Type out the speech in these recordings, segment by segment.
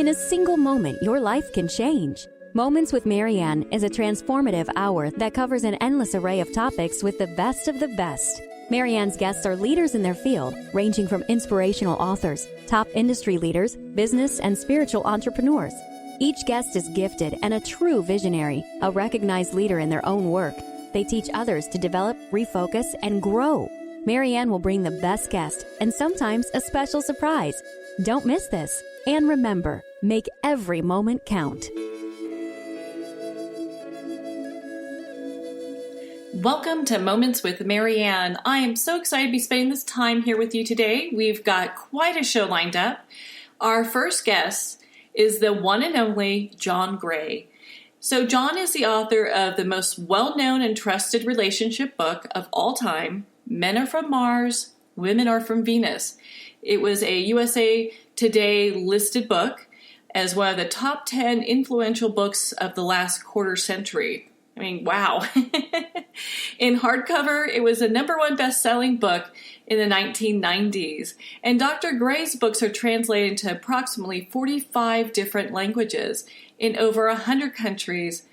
In a single moment, your life can change. Moments with Marianne is a transformative hour that covers an endless array of topics with the best of the best. Marianne's guests are leaders in their field, ranging from inspirational authors, top industry leaders, business and spiritual entrepreneurs. Each guest is gifted and a true visionary, a recognized leader in their own work. They teach others to develop, refocus, and grow. Marianne will bring the best guest and sometimes a special surprise. Don't miss this. And remember, make every moment count. Welcome to Moments with Marianne. I am so excited to be spending this time here with you today. We've got quite a show lined up. Our first guest is the one and only John Gray. So John is the author of the most well-known and trusted relationship book of all time, Men Are From Mars, Women Are From Venus. It was a USA Today listed book as one of the top 10 influential books of the last quarter century. I mean, wow. In hardcover, it was a #1 best-selling book in the 1990s. And Dr. Gray's books are translated into approximately 45 different languages in over 100 countries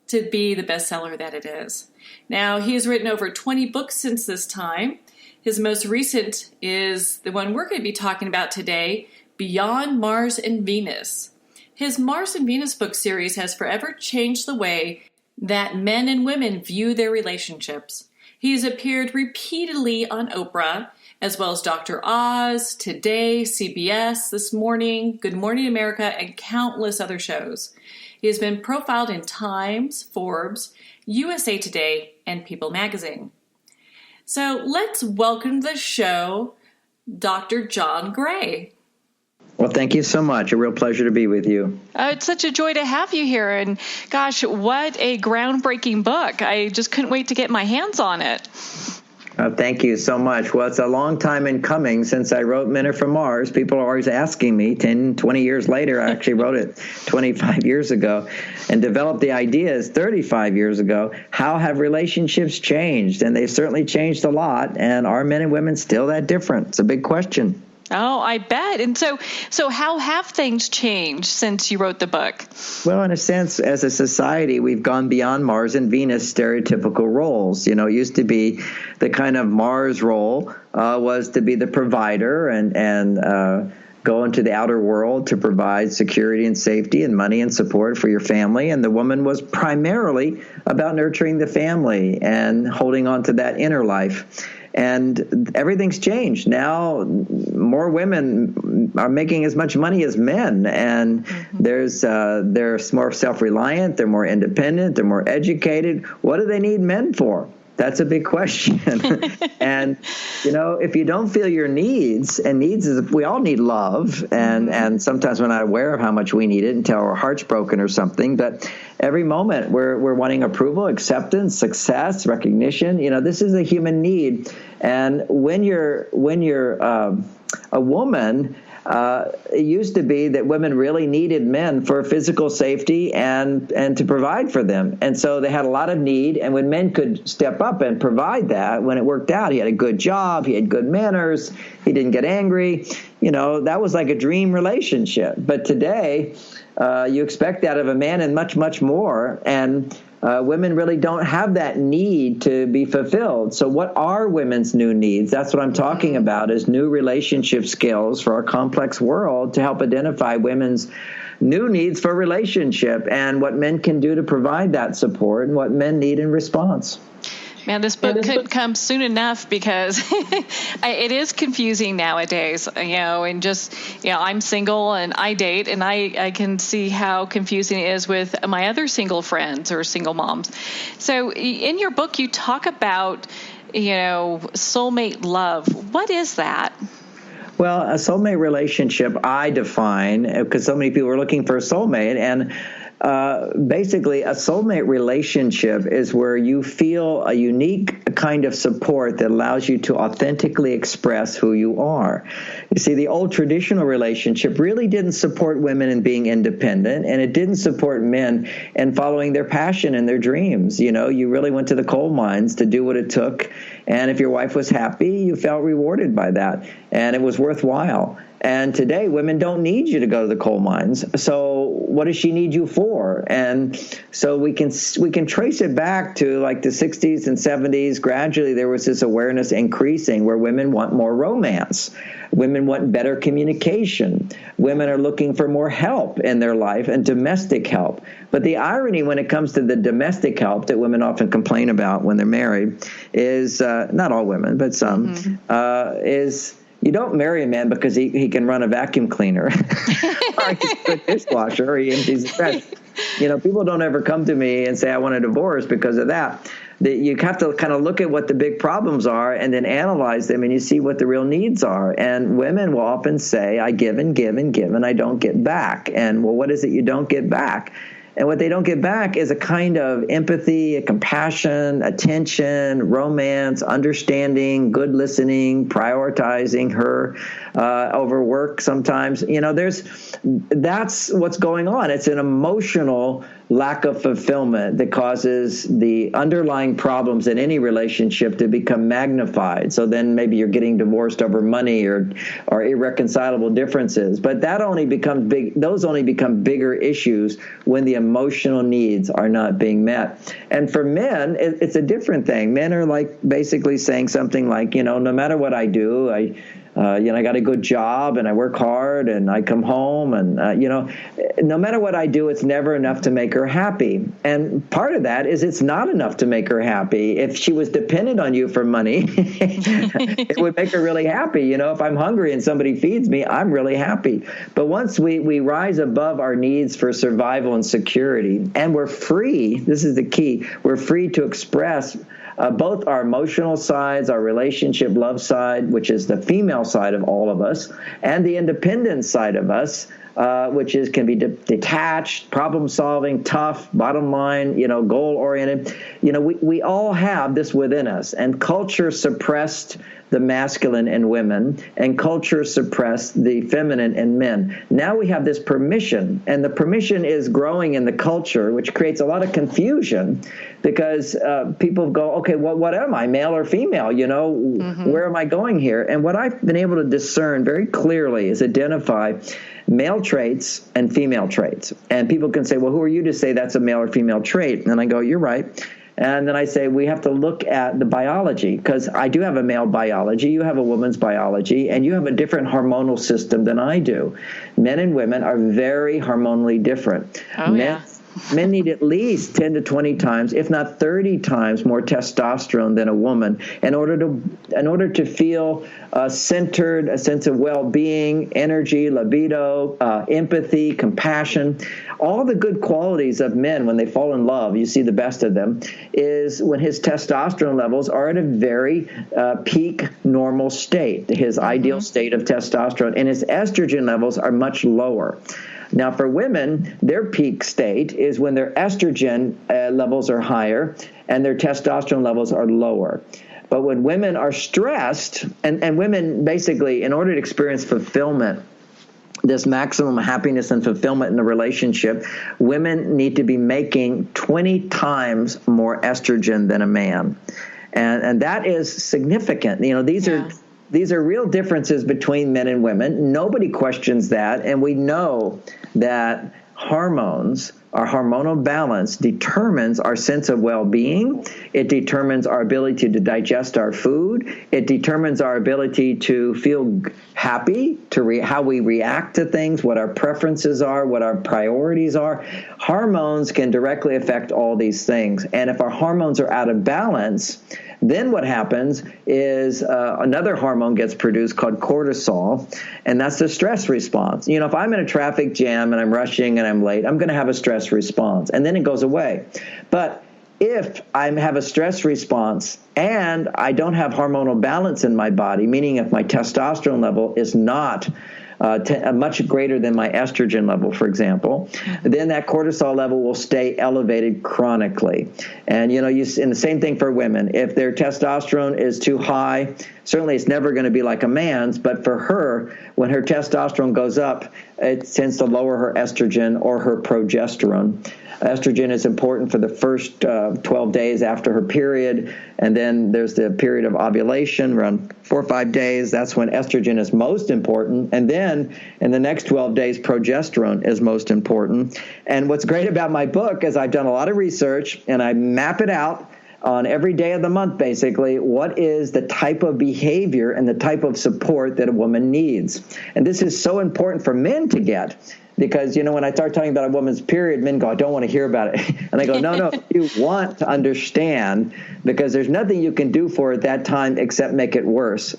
to be the bestseller that it is. Now, he has written over 20 books since this time. His most recent is the one we're going to be talking about today, Beyond Mars and Venus. His Mars and Venus book series has forever changed the way that men and women view their relationships. He has appeared repeatedly on Oprah, as well as Dr. Oz, Today, CBS, This Morning, Good Morning America, and countless other shows. He has been profiled in Times, Forbes, USA Today, and People magazine. So let's welcome to the show Dr. John Gray. Well, thank you so much. A real pleasure to be with you. It's such a joy to have you here. And gosh, what a groundbreaking book. I just couldn't wait to get my hands on it. Thank you so much. Well, it's a long time in coming since I wrote Men Are From Mars. People are always asking me 10, 20 years later. I actually wrote it 25 years ago and developed the ideas 35 years ago. How have relationships changed? And they've certainly changed a lot. And are men and women still that different? It's a big question. Oh, I bet. And so how have things changed since you wrote the book? Well, in a sense, as a society, we've gone beyond Mars and Venus stereotypical roles. You know, it used to be the kind of Mars role was to be the provider and go into the outer world to provide security and safety and money and support for your family. And the woman was primarily about nurturing the family and holding on to that inner life. And everything's changed. Now, more women are making as much money as men, and they're more self-reliant, they're more independent, they're more educated. What do they need men for? That's a big question. And, you know, if you don't feel your needs, and needs is, we all need love, and sometimes we're not aware of how much we need it until our heart's broken or something, but every moment we're wanting approval, acceptance, success, recognition. You know, this is a human need. And when you're a woman, it used to be that women really needed men for physical safety and to provide for them. And so they had a lot of need. And when men could step up and provide that, when it worked out, he had a good job, he had good manners, he didn't get angry, you know, that was like a dream relationship. But today, you expect that of a man and much, much more. And women really don't have that need to be fulfilled. So what are women's new needs? That's what I'm talking about, is new relationship skills for our complex world to help identify women's new needs for relationship and what men can do to provide that support and what men need in response. Man, this book couldn't come soon enough because it is confusing nowadays, you know, and just, you know, I'm single and I date, and I can see how confusing it is with my other single friends or single moms. So in your book, you talk about, you know, soulmate love. What is that? Well, a soulmate relationship, I define, because so many people are looking for a soulmate, and basically, a soulmate relationship is where you feel a unique kind of support that allows you to authentically express who you are. You see, the old traditional relationship really didn't support women in being independent, and it didn't support men in following their passion and their dreams. You know, you really went to the coal mines to do what it took, and if your wife was happy, you felt rewarded by that, and it was worthwhile. And today, women don't need you to go to the coal mines. So what does she need you for? And so we can trace it back to like the 60s and 70s. Gradually, there was this awareness increasing where women want more romance. Women want better communication. Women are looking for more help in their life and domestic help. But the irony when it comes to the domestic help that women often complain about when they're married is, not all women, but some, is you don't marry a man because he can run a vacuum cleaner or he can put a dishwasher or he empties the trash. You know, people don't ever come to me and say, I want a divorce because of that. You have to kind of look at what the big problems are and then analyze them, and you see what the real needs are. And women will often say, I give and give and give, and I don't get back. And, well, what is it you don't get back? And what they don't get back is a kind of empathy, a compassion, attention, romance, understanding, good listening, prioritizing her over work sometimes. You know, that's what's going on. It's an emotional lack of fulfillment that causes the underlying problems in any relationship to become magnified. So then maybe you're getting divorced over money or irreconcilable differences. But that only becomes big. Those only become bigger issues when the emotional needs are not being met. And for men, it's a different thing. Men are like basically saying something like, you know, no matter what I do, I got a good job and I work hard and I come home and, no matter what I do, it's never enough to make her happy. And part of that is it's not enough to make her happy. If she was dependent on you for money, it would make her really happy. You know, if I'm hungry and somebody feeds me, I'm really happy. But once we rise above our needs for survival and security, and we're free, this is the key, we're free to express both our emotional sides, our relationship love side, which is the female side of all of us, and the independent side of us, which can be detached, problem-solving, tough, bottom line, goal-oriented. We all have this within us, and culture suppressed the masculine in women, and culture suppressed the feminine in men. Now we have this permission, and the permission is growing in the culture, which creates a lot of confusion because people go, okay, what am I, male or female? Where am I going here? And what I've been able to discern very clearly is identify male traits and female traits. And people can say, well, who are you to say that's a male or female trait? And I go, you're right. And then I say, we have to look at the biology, because I do have a male biology, you have a woman's biology, and you have a different hormonal system than I do. Men and women are very hormonally different. Men need at least 10 to 20 times, if not 30 times more testosterone than a woman in order to feel centered, a sense of well-being, energy, libido, empathy, compassion. All the good qualities of men when they fall in love, you see the best of them, is when his testosterone levels are at a very peak normal state, his ideal state of testosterone, and his estrogen levels are much lower. Now, for women, their peak state is when their estrogen levels are higher and their testosterone levels are lower. But when women are stressed, and women basically, in order to experience fulfillment, this maximum happiness and fulfillment in a relationship, women need to be making 20 times more estrogen than a man. And that is significant. These are real differences between men and women. Nobody questions that. And we know that hormones, our hormonal balance, determines our sense of well-being. It determines our ability to digest our food. It determines our ability to feel happy, how we react to things, what our preferences are, what our priorities are. Hormones can directly affect all these things. And if our hormones are out of balance, then what happens is another hormone gets produced called cortisol, and that's the stress response. If I'm in a traffic jam and I'm rushing and I'm late, I'm going to have a stress response, and then it goes away. But if I have a stress response and I don't have hormonal balance in my body, meaning if my testosterone level is not much greater than my estrogen level, for example, then that cortisol level will stay elevated chronically. And, and the same thing for women. If their testosterone is too high, certainly it's never going to be like a man's, but for her, when her testosterone goes up, it tends to lower her estrogen or her progesterone. Estrogen is important for the first 12 days after her period, and then there's the period of ovulation, around 4 or 5 days. That's when estrogen is most important, and then in the next 12 days, progesterone is most important. And what's great about my book is I've done a lot of research, and I map it out on every day of the month, basically, what is the type of behavior and the type of support that a woman needs. And this is so important for men to get. Because, when I start talking about a woman's period, men go, I don't want to hear about it. And I go, no, you want to understand, because there's nothing you can do for it at that time except make it worse.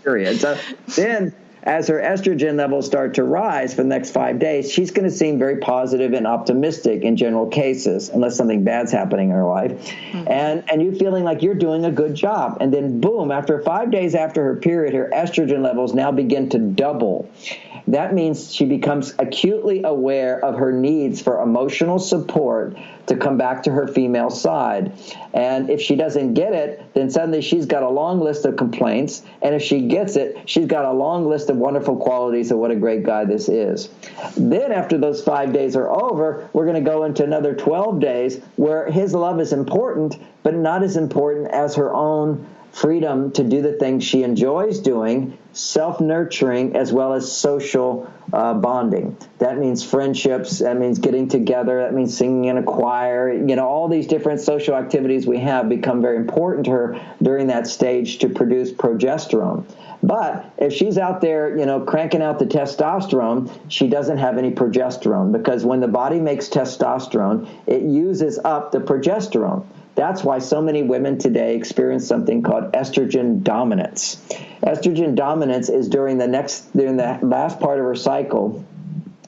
Period. So then, as her estrogen levels start to rise for the next 5 days, she's going to seem very positive and optimistic in general cases, unless something bad's happening in her life. Mm-hmm. And you feeling like you're doing a good job. And then, boom, after 5 days after her period, her estrogen levels now begin to double. That means she becomes acutely aware of her needs for emotional support to come back to her female side. And if she doesn't get it, then suddenly she's got a long list of complaints. And if she gets it, she's got a long list of wonderful qualities of what a great guy this is. Then after those 5 days are over, we're going to go into another 12 days where his love is important, but not as important as her own freedom to do the things she enjoys doing, self-nurturing, as well as social bonding. That means friendships, that means getting together, that means singing in a choir. All these different social activities we have become very important to her during that stage to produce progesterone. But if she's out there, cranking out the testosterone, she doesn't have any progesterone, because when the body makes testosterone, it uses up the progesterone. That's why so many women today experience something called estrogen dominance. Estrogen dominance is during the last part of her cycle,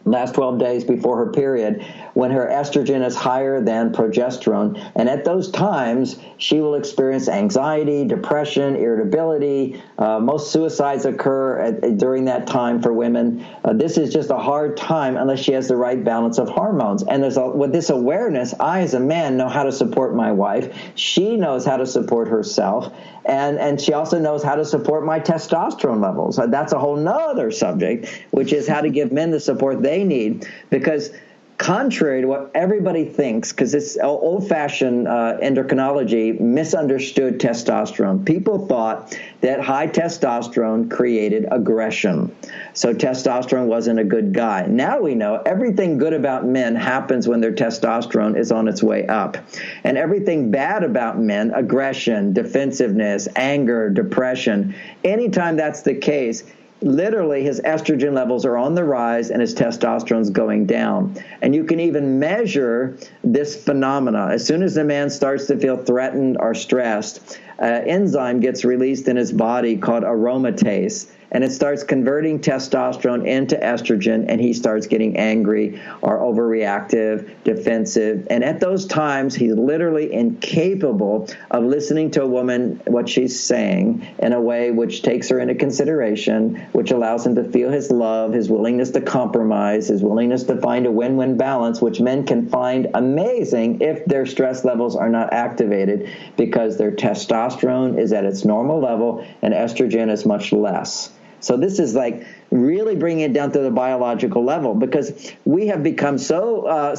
last 12 days before her period, when her estrogen is higher than progesterone. And at those times, she will experience anxiety, depression, irritability. Most suicides occur during that time for women. This is just a hard time unless she has the right balance of hormones. And with this awareness, I as a man know how to support my wife. She knows how to support herself. And she also knows how to support my testosterone levels. That's a whole nother subject, which is how to give men the support they need. Because contrary to what everybody thinks, because this old-fashioned endocrinology misunderstood testosterone. People thought that high testosterone created aggression. So testosterone wasn't a good guy. Now we know everything good about men happens when their testosterone is on its way up. And everything bad about men, aggression, defensiveness, anger, depression, anytime that's the case, literally his estrogen levels are on the rise and his testosterone's going down. And you can even measure this phenomena. As soon as the man starts to feel threatened or stressed, enzyme gets released in his body called aromatase, and it starts converting testosterone into estrogen, and he starts getting angry or overreactive, defensive. And at those times, he's literally incapable of listening to a woman, what she's saying, in a way which takes her into consideration, which allows him to feel his love, his willingness to compromise, his willingness to find a win-win balance, which men can find amazing if their stress levels are not activated, because their testosterone is at its normal level and estrogen is much less. So this is like really bringing it down to the biological level, because we have become so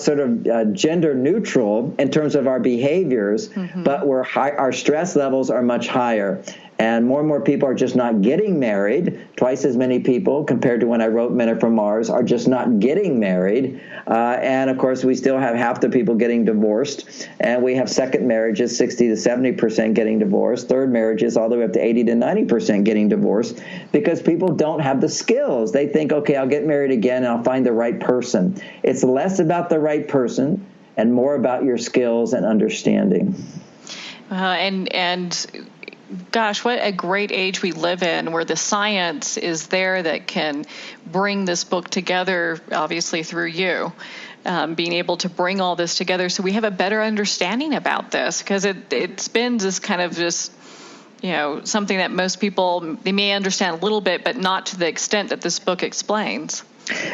gender neutral in terms of our behaviors, but our stress levels are much higher. And more people are just not getting married. Twice as many people, compared to when I wrote Men Are From Mars, are just not getting married. And, of course, we still have half the people getting divorced. And we have second marriages, 60 to 70% getting divorced. Third marriages, all the way up to 80 to 90% getting divorced, because people don't have the skills. They think, okay, I'll get married again and I'll find the right person. It's less about the right person and more about your skills and understanding. Gosh, what a great age we live in, where the science is there that can bring this book together, obviously through you, being able to bring all this together so we have a better understanding about this, because it's been this kind of just something that most people, they may understand a little bit, but not to the extent that this book explains.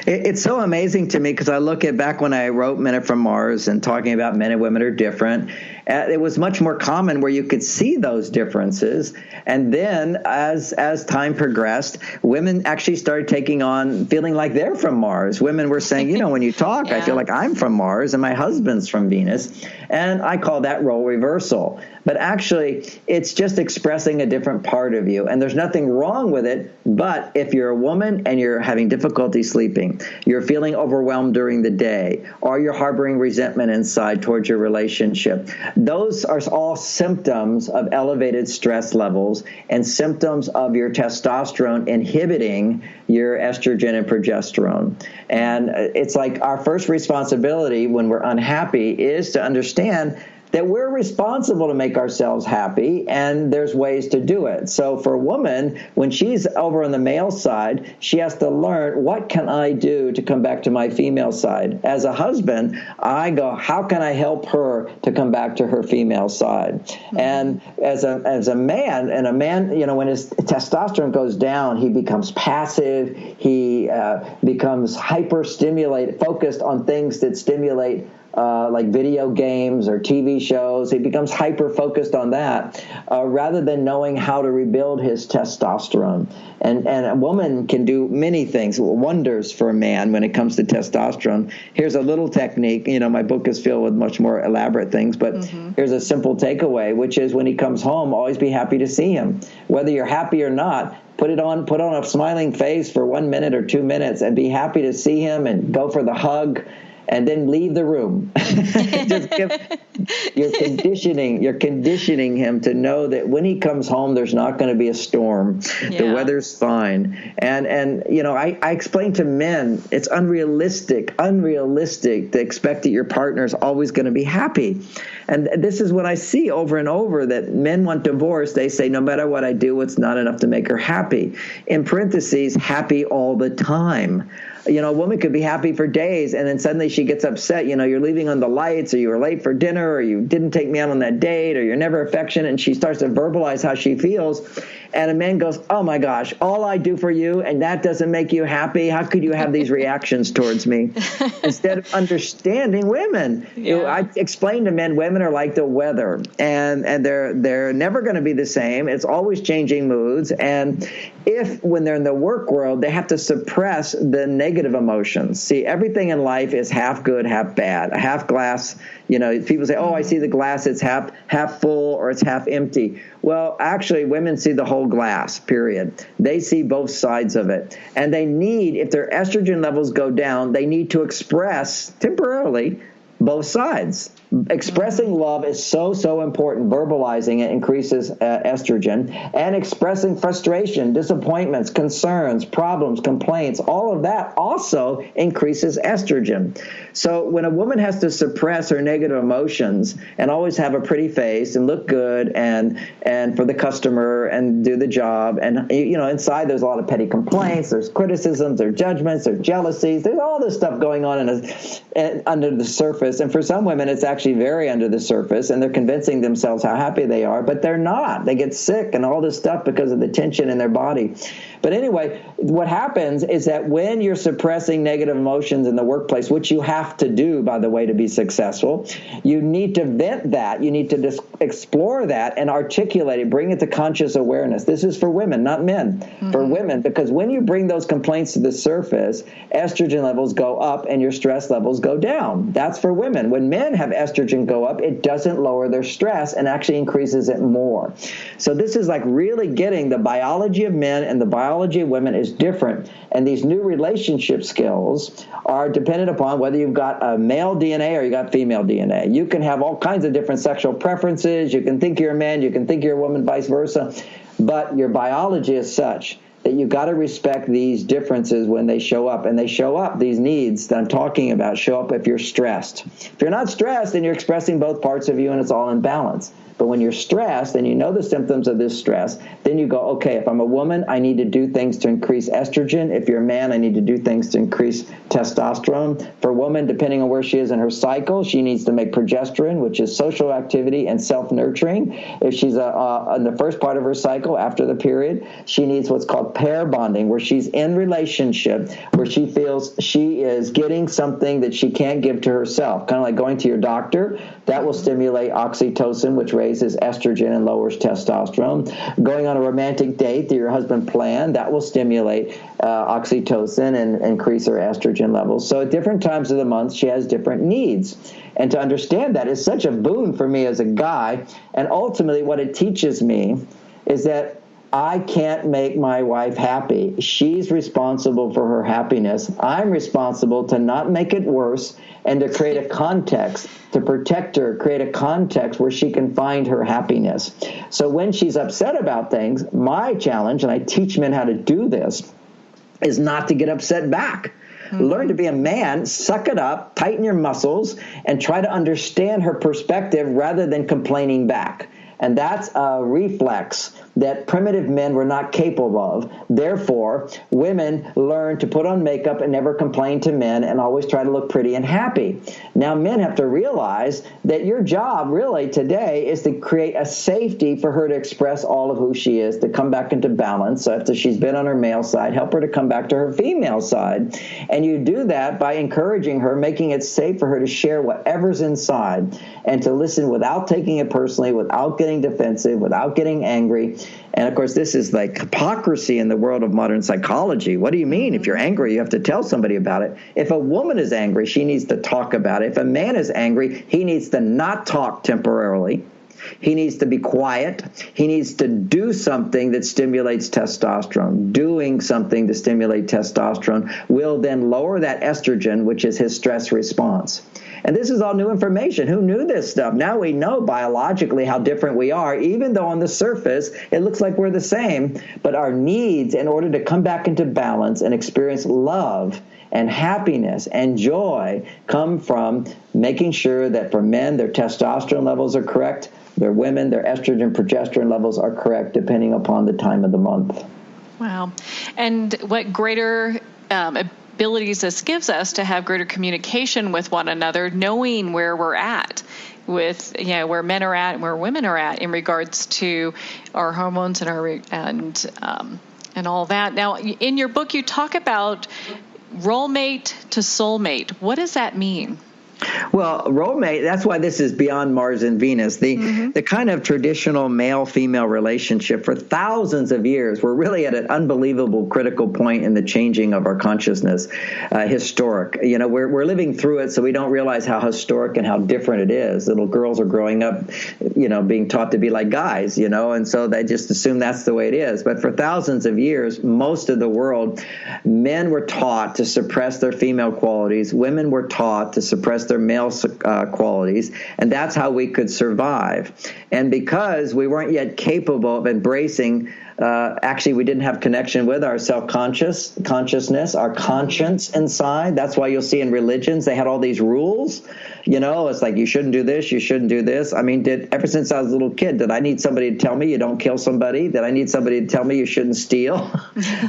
It's so amazing to me because I look at back when I wrote Men Are From Mars and talking about men and women are different. It was much more common where you could see those differences. And then as time progressed, women actually started taking on feeling like they're from Mars. Women were saying, when you talk, I feel like I'm from Mars and my husband's from Venus. And I call that role reversal. But actually, it's just expressing a different part of you. And there's nothing wrong with it. But if you're a woman and you're having difficulty sleeping, you're feeling overwhelmed during the day, or you're harboring resentment inside towards your relationship, those are all symptoms of elevated stress levels and symptoms of your testosterone inhibiting your estrogen and progesterone. And it's like our first responsibility when we're unhappy is to understand that we're responsible to make ourselves happy, and there's ways to do it. So for a woman, when she's over on the male side, she has to learn, what can I do to come back to my female side? As a husband, I go, how can I help her to come back to her female side? Mm-hmm. And as a man, when his testosterone goes down, he becomes passive, he becomes hyper-stimulated, focused on things that stimulate like video games or TV shows. He becomes hyper-focused on that rather than knowing how to rebuild his testosterone. And a woman can do many things, wonders for a man when it comes to testosterone. Here's a little technique. My book is filled with much more elaborate things, but here's a simple takeaway, which is when he comes home, always be happy to see him. Whether you're happy or not, put on a smiling face for 1 minute or 2 minutes and be happy to see him and go for the hug. And then leave the room. You're conditioning him to know that when he comes home, there's not going to be a storm. Yeah. The weather's fine. And I explain to men, it's unrealistic to expect that your partner's always going to be happy. And this is what I see over and over, that men want divorce. They say, no matter what I do, it's not enough to make her happy. In parentheses, happy all the time. A woman could be happy for days, and then suddenly she gets upset. You're leaving on the lights, or you were late for dinner, or you didn't take me out on that date, or you're never affectionate, and she starts to verbalize how she feels. And a man goes, oh, my gosh, all I do for you, and that doesn't make you happy? How could you have these reactions towards me? Instead of understanding women. Yeah. I explain to men, women are like the weather, and they're never going to be the same. It's always changing moods. And when they're in the work world, they have to suppress the negative emotions. See, everything in life is half good, half bad. A half glass, people say, oh, I see the glass, it's half full or it's half empty. Well, actually, women see the whole glass, period. They see both sides of it. And they need, if their estrogen levels go down, they need to express temporarily both sides. Expressing love is so important. Verbalizing it increases estrogen. And expressing frustration, disappointments, concerns, problems, complaints, all of that also increases estrogen. So when a woman has to suppress her negative emotions and always have a pretty face and look good and for the customer and do the job, and inside there's a lot of petty complaints, there's criticisms, there's judgments, there's jealousies, there's all this stuff going on under the surface. And for some women, it's actually very under the surface, and they're convincing themselves how happy they are, but they're not. They get sick and all this stuff because of the tension in their body. But anyway, what happens is that when you're suppressing negative emotions in the workplace, which you have to do, by the way, to be successful, you need to vent that. You need to explore that and articulate it, bring it to conscious awareness. This is for women, not men. Mm-hmm. For women, because when you bring those complaints to the surface, estrogen levels go up and your stress levels go down. That's for women. When men have estrogen go up, it doesn't lower their stress and actually increases it more. So this is like really getting the biology of men and the biology of women is different. And these new relationship skills are dependent upon whether you've got a male DNA or you got female DNA. You can have all kinds of different sexual preferences. You can think you're a man, you can think you're a woman, vice versa. But your biology is such that you've got to respect these differences when they show up. And they show up, these needs that I'm talking about show up if you're stressed. If you're not stressed, then you're expressing both parts of you and it's all in balance. But when you're stressed and you know the symptoms of this stress, then you go, okay, if I'm a woman, I need to do things to increase estrogen. If you're a man, I need to do things to increase testosterone. For a woman, depending on where she is in her cycle, she needs to make progesterone, which is social activity and self-nurturing. If she's in the first part of her cycle, after the period, she needs what's called pair bonding, where she's in relationship, where she feels she is getting something that she can't give to herself, kind of like going to your doctor. That will stimulate oxytocin, which raises estrogen and lowers testosterone. Going on a romantic date that your husband planned, that will stimulate oxytocin and increase her estrogen levels. So at different times of the month, she has different needs. And to understand that is such a boon for me as a guy. And ultimately what it teaches me is that I can't make my wife happy. She's responsible for her happiness. I'm responsible to not make it worse and to create a context, to protect her, create a context where she can find her happiness. So when she's upset about things, my challenge, and I teach men how to do this, is not to get upset back. Learn to be a man, suck it up, tighten your muscles, and try to understand her perspective rather than complaining back. And that's a reflex that primitive men were not capable of. Therefore, women learn to put on makeup and never complain to men and always try to look pretty and happy. Now, men have to realize that your job really today is to create a safety for her to express all of who she is, to come back into balance. So after she's been on her male side, help her to come back to her female side. And you do that by encouraging her, making it safe for her to share whatever's inside and to listen without taking it personally, without getting defensive, without getting angry. And, of course, this is like hypocrisy in the world of modern psychology. What do you mean? If you're angry, you have to tell somebody about it. If a woman is angry, she needs to talk about it. If a man is angry, he needs to not talk temporarily. He needs to be quiet. He needs to do something that stimulates testosterone. Doing something to stimulate testosterone will then lower that estrogen, which is his stress response. And this is all new information. Who knew this stuff? Now we know biologically how different we are, even though on the surface it looks like we're the same. But our needs, in order to come back into balance and experience love and happiness and joy, come from making sure that for men, their testosterone levels are correct. Their women, their estrogen, progesterone levels are correct, depending upon the time of the month. Wow. And what greater abilities this gives us to have greater communication with one another, knowing where we're at with, where men are at and where women are at in regards to our hormones and our and all that. Now, in your book, you talk about role mate to soulmate. What does that mean? Well, role mate, that's why this is beyond Mars and Venus. The kind of traditional male-female relationship for thousands of years, we're really at an unbelievable critical point in the changing of our consciousness, historic. We're living through it, so we don't realize how historic and how different it is. Little girls are growing up, being taught to be like guys, and so they just assume that's the way it is. But for thousands of years, most of the world, men were taught to suppress their female qualities. Women were taught to suppress their male qualities, and that's how we could survive. And because we weren't yet capable of embracing, actually we didn't have connection with our consciousness, our conscience inside. That's why you'll see in religions they had all these rules. It's like you shouldn't do this, you shouldn't do this. I mean, ever since I was a little kid, did I need somebody to tell me you don't kill somebody? Did I need somebody to tell me you shouldn't steal?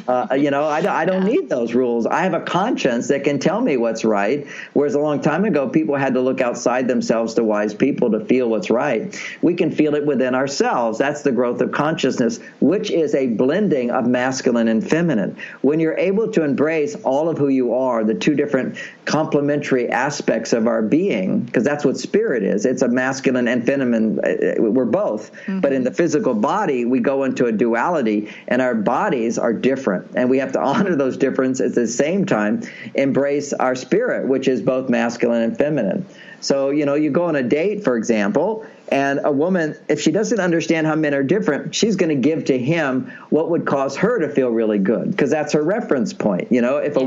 I don't need those rules. I have a conscience that can tell me what's right. Whereas a long time ago, people had to look outside themselves to wise people to feel what's right. We can feel it within ourselves. That's the growth of consciousness, which is a blending of masculine and feminine. When you're able to embrace all of who you are, the two different complementary aspects of our being, because that's what spirit is. It's a masculine and feminine. We're both. Mm-hmm. But in the physical body, we go into a duality, and our bodies are different. And we have to honor those differences at the same time, embrace our spirit, which is both masculine and feminine. So, you go on a date, for example, and a woman, if she doesn't understand how men are different, she's going to give to him what would cause her to feel really good, because that's her reference point. If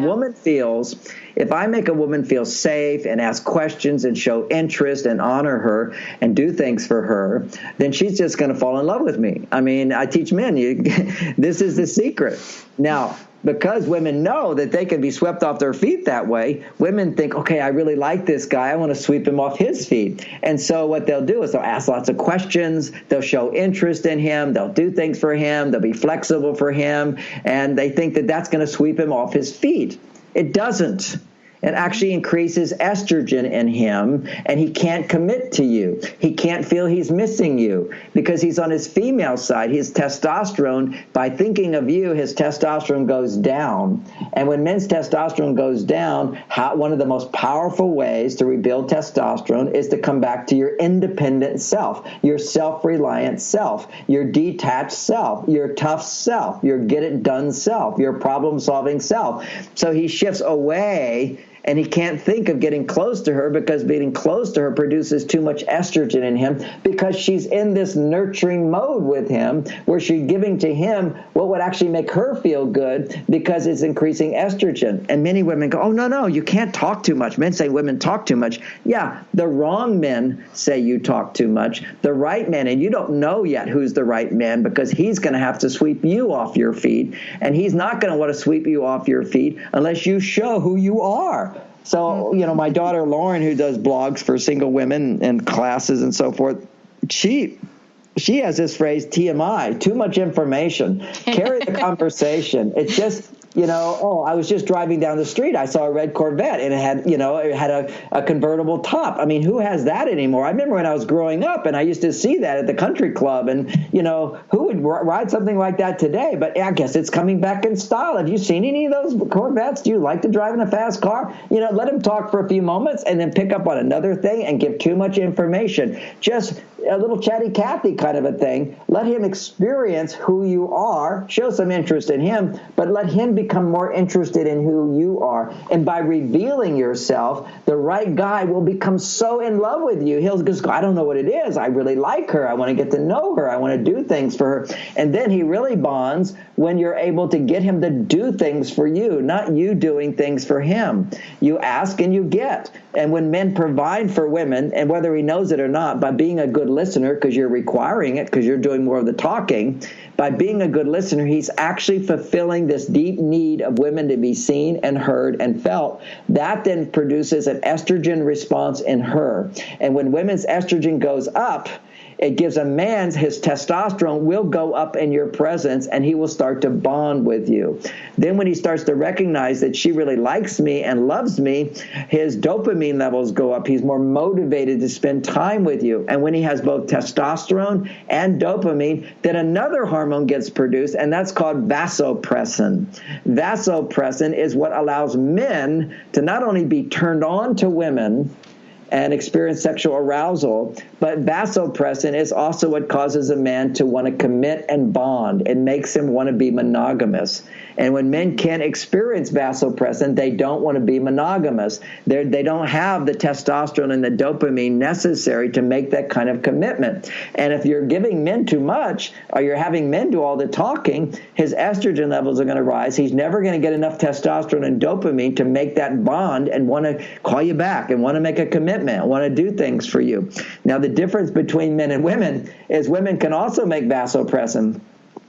I make a woman feel safe and ask questions and show interest and honor her and do things for her, then she's just going to fall in love with me. I mean, I teach men, this is the secret. Now, because women know that they can be swept off their feet that way, women think, okay, I really like this guy. I want to sweep him off his feet. And so what they'll do is they'll ask lots of questions. They'll show interest in him. They'll do things for him. They'll be flexible for him. And they think that that's going to sweep him off his feet. It doesn't. It actually increases estrogen in him, and he can't commit to you. He can't feel he's missing you because he's on his female side. His testosterone, by thinking of you, his testosterone goes down. And when men's testosterone goes down, one of the most powerful ways to rebuild testosterone is to come back to your independent self, your self-reliant self, your detached self, your tough self, your get-it-done self, your problem-solving self. So he shifts away, and he can't think of getting close to her because being close to her produces too much estrogen in him because she's in this nurturing mode with him where she's giving to him what would actually make her feel good because it's increasing estrogen. And many women go, oh, no, you can't talk too much. Men say women talk too much. Yeah, the wrong men say you talk too much. The right men, and you don't know yet who's the right man because he's going to have to sweep you off your feet, and he's not going to want to sweep you off your feet unless you show who you are. So, my daughter Lauren, who does blogs for single women and classes and so forth, she has this phrase, TMI, too much information. Carry the conversation. It's just, I was just driving down the street. I saw a red Corvette, and it had a convertible top. I mean, who has that anymore? I remember when I was growing up, and I used to see that at the country club, and, who would ride something like that today? But I guess it's coming back in style. Have you seen any of those Corvettes? Do you like to drive in a fast car? Let him talk for a few moments and then pick up on another thing and give too much information. Just a little chatty Cathy kind of a thing. Let him experience who you are, show some interest in him, but let him become more interested in who you are. And by revealing yourself, the right guy will become so in love with you. He'll just go, I don't know what it is. I really like her. I want to get to know her. I want to do things for her. And then he really bonds when you're able to get him to do things for you, not you doing things for him. You ask and you get. And when men provide for women, and whether he knows it or not, by being a good listener, because you're requiring it, because you're doing more of the talking, by being a good listener, he's actually fulfilling this deep need of women to be seen and heard and felt. That then produces an estrogen response in her. And when women's estrogen goes up, it gives a man's, his testosterone will go up in your presence, and he will start to bond with you. Then when he starts to recognize that she really likes me and loves me, his dopamine levels go up. He's more motivated to spend time with you. And when he has both testosterone and dopamine, then another hormone gets produced, and that's called vasopressin. Vasopressin is what allows men to not only be turned on to women and experience sexual arousal, but vasopressin is also what causes a man to want to commit and bond. It makes him want to be monogamous. And when men can't experience vasopressin, they don't want to be monogamous. They don't have the testosterone and the dopamine necessary to make that kind of commitment. And if you're giving men too much, or you're having men do all the talking, his estrogen levels are going to rise. He's never going to get enough testosterone and dopamine to make that bond and want to call you back and want to make a commitment, want to do things for you. Now, the difference between men and women is women can also make vasopressin.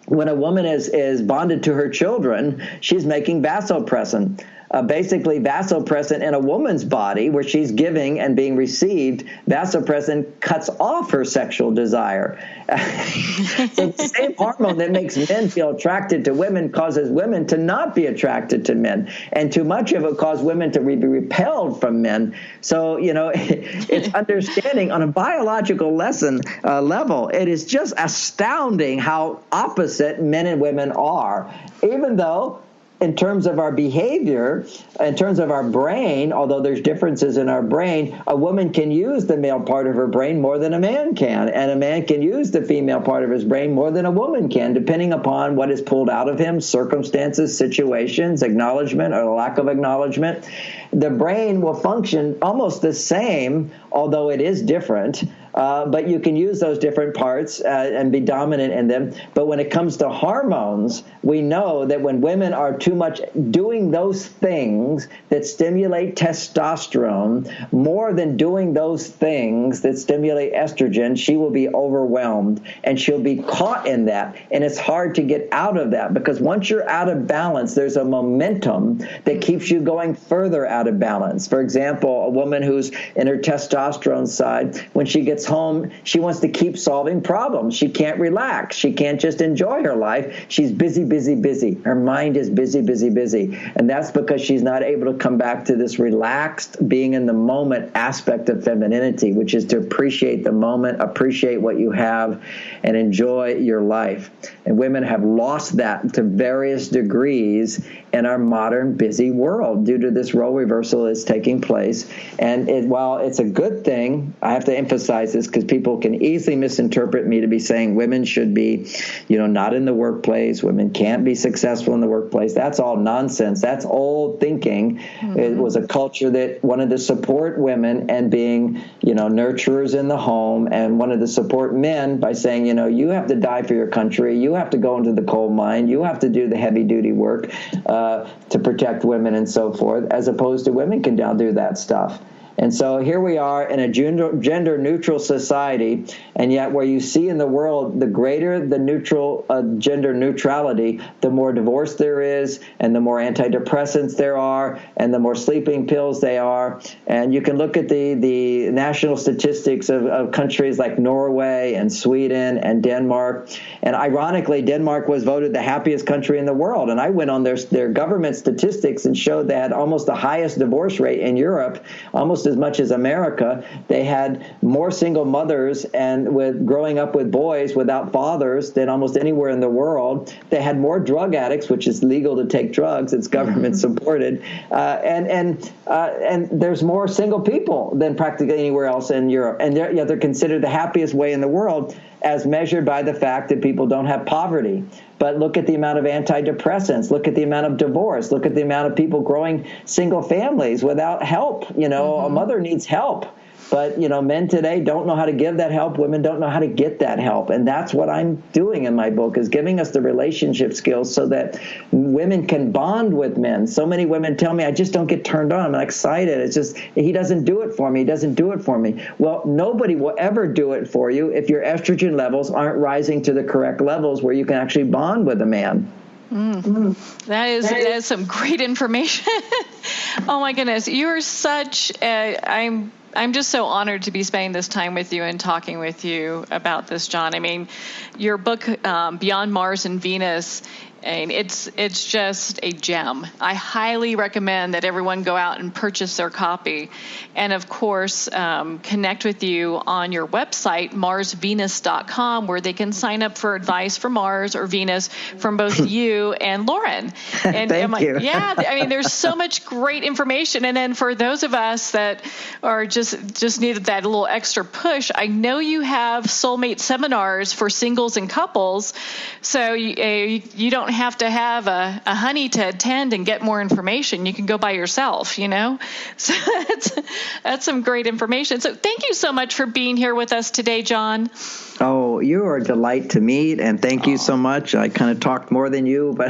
When a woman is bonded to her children, she's making vasopressin. Basically, vasopressin in a woman's body, where she's giving and being received, vasopressin cuts off her sexual desire. So the same hormone that makes men feel attracted to women causes women to not be attracted to men. And too much of it causes women to be repelled from men. So, it's understanding on a biological level, it is just astounding how opposite men and women are, even though in terms of our behavior, in terms of our brain, although there's differences in our brain, a woman can use the male part of her brain more than a man can, and a man can use the female part of his brain more than a woman can, depending upon what is pulled out of him, circumstances, situations, acknowledgement or lack of acknowledgement. The brain will function almost the same, although it is different. But you can use those different parts and be dominant in them. But when it comes to hormones, we know that when women are too much doing those things that stimulate testosterone more than doing those things that stimulate estrogen, she will be overwhelmed and she'll be caught in that. And it's hard to get out of that, because once you're out of balance, there's a momentum that keeps you going further out of balance. For example, a woman who's in her testosterone side, when she gets gets home, she wants to keep solving problems. She can't relax. She can't just enjoy her life. She's busy, busy, busy. Her mind is busy, busy, busy. And that's because she's not able to come back to this relaxed, being in the moment aspect of femininity, which is to appreciate the moment, appreciate what you have, and enjoy your life. And women have lost that to various degrees in our modern busy world due to this role reversal that's taking place. And while it's a good thing, I have to emphasize this because people can easily misinterpret me to be saying women should be, not in the workplace. Women can't be successful in the workplace. That's all nonsense. That's old thinking. Mm-hmm. It was a culture that wanted to support women and being, nurturers in the home, and wanted to support men by saying, you have to die for your country. You have to go into the coal mine. You have to do the heavy duty work to protect women and so forth, as opposed to women can now do that stuff. And so here we are in a gender-neutral society, and yet where you see in the world, the greater the gender neutrality, the more divorce there is, and the more antidepressants there are, and the more sleeping pills they are. And you can look at the national statistics of countries like Norway and Sweden and Denmark. And ironically, Denmark was voted the happiest country in the world. And I went on their government statistics and showed they had almost the highest divorce rate in Europe, almost as much as America. They had more single mothers and with growing up with boys without fathers than almost anywhere in the world. They had more drug addicts, which is legal to take drugs. It's government supported, and there's more single people than practically anywhere else in Europe. And they're considered the happiest way in the world, as measured by the fact that people don't have poverty. But look at the amount of antidepressants. Look at the amount of divorce. Look at the amount of people growing single families without help. A mother needs help. But, men today don't know how to give that help. Women don't know how to get that help. And that's what I'm doing in my book, is giving us the relationship skills so that women can bond with men. So many women tell me, I just don't get turned on. I'm excited. It's just, he doesn't do it for me. He doesn't do it for me. Well, nobody will ever do it for you if your estrogen levels aren't rising to the correct levels where you can actually bond with a man. That is some great information. Oh my goodness. You're such I'm just so honored to be spending this time with you and talking with you about this, John. I mean, your book, Beyond Mars and Venus, and it's just a gem. I highly recommend that everyone go out and purchase their copy. And, of course, connect with you on your website, marsvenus.com, where they can sign up for advice for Mars or Venus from both you and Lauren. And Thank you. Yeah, I mean, there's so much great information. And then for those of us that are just needed that little extra push, I know you have soulmate seminars for singles and couples, so you don't have to have a honey to attend and get more information. You can go by yourself, So that's some great information. So thank you so much for being here with us today, John. Oh, you are a delight to meet, and thank you so much. I kind of talked more than you, but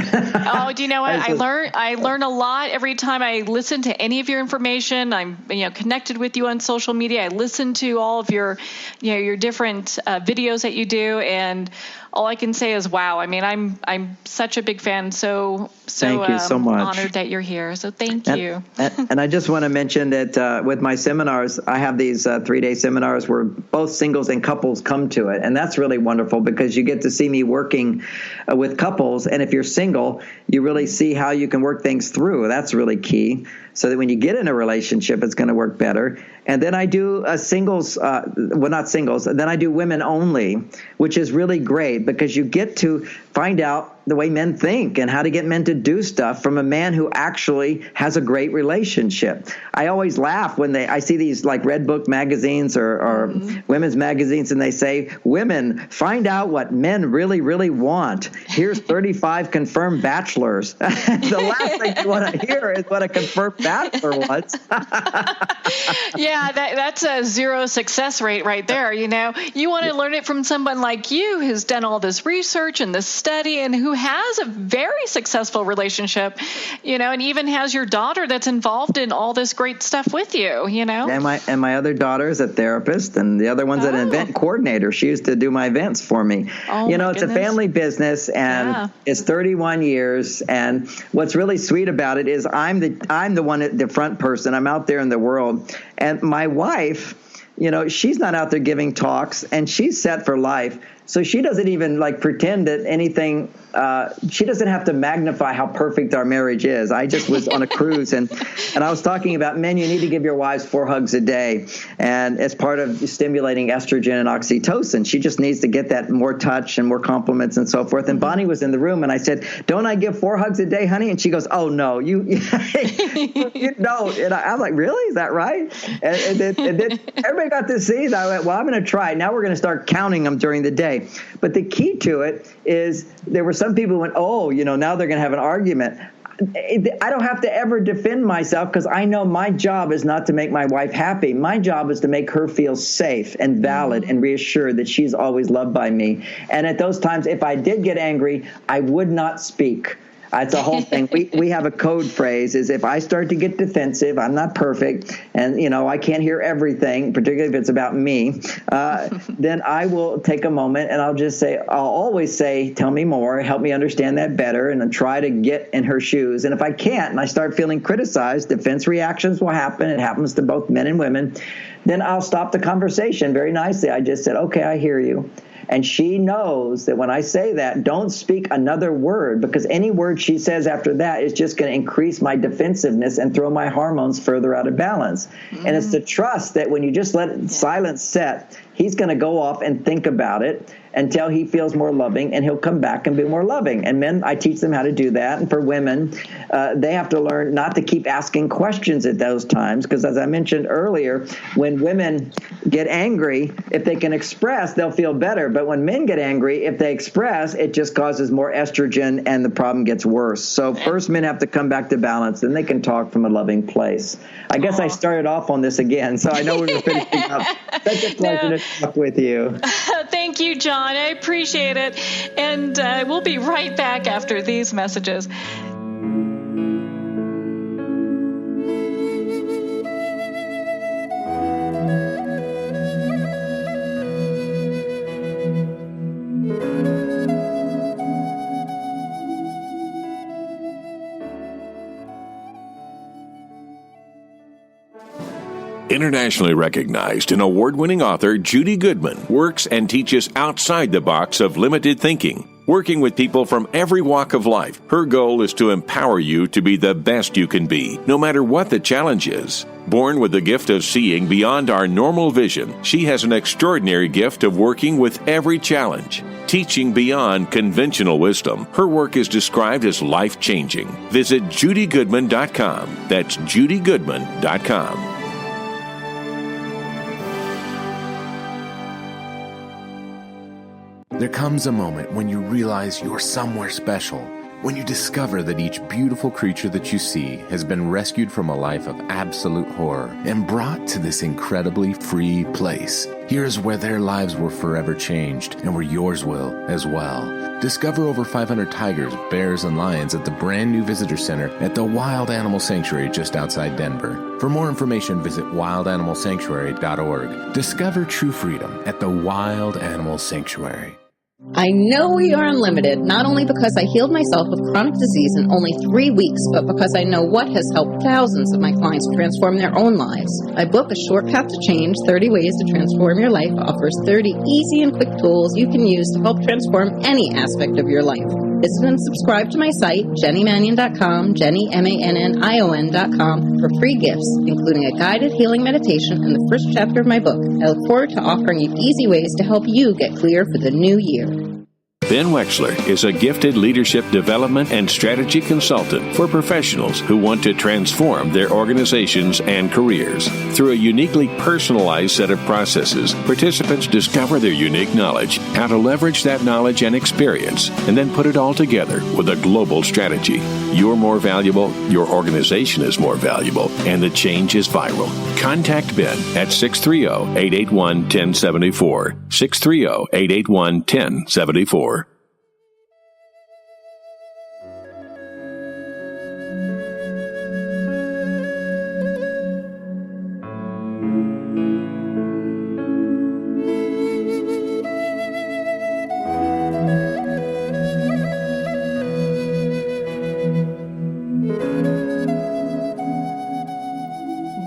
do you know what? I learn a lot every time I listen to any of your information. I'm connected with you on social media. I listen to all of your different videos that you do, and all I can say is wow. I mean, I'm such a big fan. So thank you so much. Honored that you're here. So thank you. And I just want to mention that with my seminars, I have these 3-day seminars where both singles and couples come to it. And that's really wonderful because you get to see me working with couples. And if you're single, you really see how you can work things through. That's really key. So that when you get in a relationship, it's going to work better. And then I do not singles, then I do women only, which is really great because you get to find out the way men think and how to get men to do stuff from a man who actually has a great relationship. I always laugh when I see these like Red Book magazines or women's magazines, and they say, women, find out what men really, really want. Here's 35 confirmed bachelors. The last thing you want to hear is what a confirmed bachelor wants. Yeah, that's a 0 success rate right there. You want to learn it from someone like you who's done all this research and this study and who has a very successful relationship, and even has your daughter that's involved in all this great stuff with you, And my other daughter is a therapist, and the other one's an event coordinator. She used to do my events for me. It's a family business, and it's 31 years. And what's really sweet about it is I'm the one, the front person. I'm out there in the world, and my wife, she's not out there giving talks, and she's set for life. So she doesn't even pretend that anything. She doesn't have to magnify how perfect our marriage is. I just was on a cruise, and I was talking about, men, you need to give your wives 4 hugs a day, and as part of stimulating estrogen and oxytocin, she just needs to get that more touch and more compliments and so forth. And Bonnie was in the room, and I said, "Don't I give 4 hugs a day, honey?" And she goes, "Oh no, you don't." And I'm like, "Really? Is that right?" And then everybody got to see that. I went, "Well, I'm going to try it. Now we're going to start counting them during the day." But the key to it is there were some people who went, "Oh, now they're going to have an argument." I don't have to ever defend myself, because I know my job is not to make my wife happy. My job is to make her feel safe and valid and reassured that she's always loved by me. And at those times, if I did get angry, I would not speak. It's a whole thing. We have a code phrase, is if I start to get defensive, I'm not perfect, and, I can't hear everything, particularly if it's about me, then I will take a moment and I'll always say, "Tell me more, help me understand that better," and then try to get in her shoes. And if I can't, and I start feeling criticized, defense reactions will happen. It happens to both men and women. Then I'll stop the conversation very nicely. I just said, "Okay, I hear you." And she knows that when I say that, don't speak another word, because any word she says after that is just going to increase my defensiveness and throw my hormones further out of balance. And it's the trust that when you just let silence set, he's going to go off and think about it until he feels more loving, and he'll come back and be more loving. And men, I teach them how to do that. And for women, they have to learn not to keep asking questions at those times, because as I mentioned earlier, when women get angry, if they can express, they'll feel better. But when men get angry, if they express, it just causes more estrogen and the problem gets worse. So first, men have to come back to balance, then they can talk from a loving place. I guess I started off on this again, so I know we were finishing up. Such a pleasure to talk with you. Thank you, John. I appreciate it. And we'll be right back after these messages. Internationally recognized and award-winning author Judy Goodman works and teaches outside the box of limited thinking. Working with people from every walk of life, her goal is to empower you to be the best you can be, no matter what the challenge is. Born with the gift of seeing beyond our normal vision, she has an extraordinary gift of working with every challenge. Teaching beyond conventional wisdom, her work is described as life-changing. Visit judygoodman.com. That's judygoodman.com. There comes a moment when you realize you're somewhere special, when you discover that each beautiful creature that you see has been rescued from a life of absolute horror and brought to this incredibly free place. Here's where their lives were forever changed, and where yours will as well. Discover over 500 tigers, bears, and lions at the brand new visitor center at the Wild Animal Sanctuary just outside Denver. For more information, visit wildanimalsanctuary.org. Discover true freedom at the Wild Animal Sanctuary. I know we are unlimited, not only because I healed myself with chronic disease in only 3 weeks, but because I know what has helped thousands of my clients transform their own lives. My book, A Short Path to Change, 30 Ways to Transform Your Life, offers 30 easy and quick tools you can use to help transform any aspect of your life. Visit and subscribe to my site, JennyMannion.com, JennyMannion.com, for free gifts, including a guided healing meditation and the first chapter of my book. I look forward to offering you easy ways to help you get clear for the new year. Ben Wexler is a gifted leadership development and strategy consultant for professionals who want to transform their organizations and careers. Through a uniquely personalized set of processes, participants discover their unique knowledge, how to leverage that knowledge and experience, and then put it all together with a global strategy. You're more valuable, your organization is more valuable, and the change is viral. Contact Ben at 630-881-1074, 630-881-1074.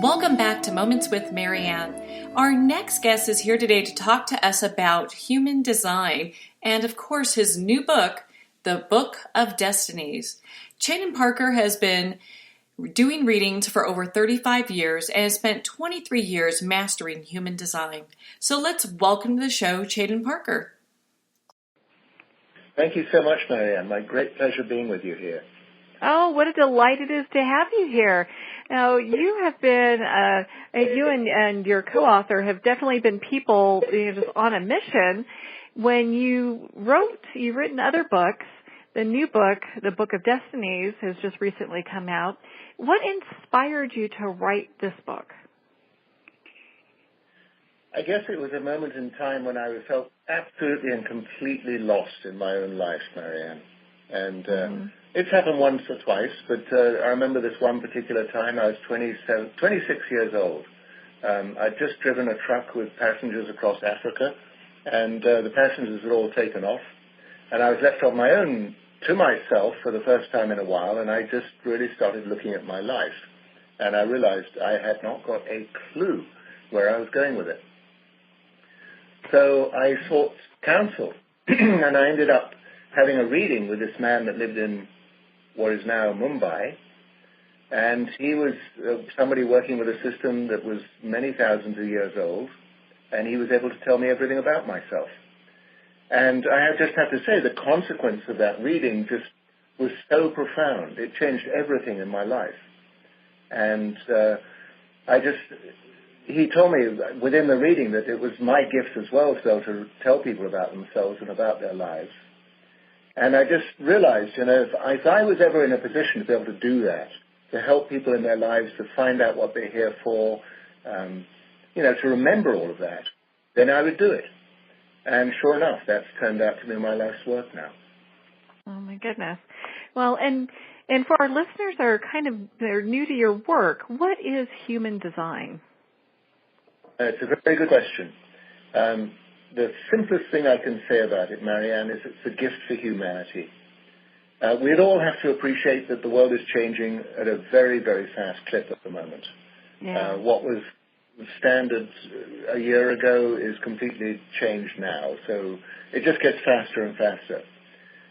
Welcome back to Moments with Marianne. Our next guest is here today to talk to us about human design and, of course, his new book, The Book of Destinies. Chetan Parkyn has been doing readings for over 35 years and has spent 23 years mastering human design. So let's welcome to the show, Chetan Parkyn. Thank you so much, Marianne. My great pleasure being with you here. Oh, what a delight it is to have you here. Now, you have been, you and your co-author have definitely been people just on a mission. When you've written other books. The new book, The Book of Destinies, has just recently come out. What inspired you to write this book? I guess it was a moment in time when I felt absolutely and completely lost in my own life, Marianne. And it's happened once or twice, but I remember this one particular time. I was 26 years old. I'd just driven a truck with passengers across Africa, and the passengers had all taken off. And I was left on my own to myself for the first time in a while, and I just really started looking at my life. And I realized I had not got a clue where I was going with it. So I sought counsel, and I ended up having a reading with this man that lived in what is now Mumbai. And he was somebody working with a system that was many thousands of years old, and he was able to tell me everything about myself. And I just have to say, the consequence of that reading just was so profound. It changed everything in my life. And he told me within the reading that it was my gift as well, so to tell people about themselves and about their lives. And I just realized, if I was ever in a position to be able to do that, to help people in their lives to find out what they're here for, to remember all of that, then I would do it. And sure enough, that's turned out to be my life's work now. Oh, my goodness. Well, and for our listeners that are they're new to your work, what is human design? It's a very good question. The simplest thing I can say about it, Marianne, is it's a gift for humanity. We'd all have to appreciate that the world is changing at a very, very fast clip at the moment. Yeah. What was standard a year ago is completely changed now, so it just gets faster and faster.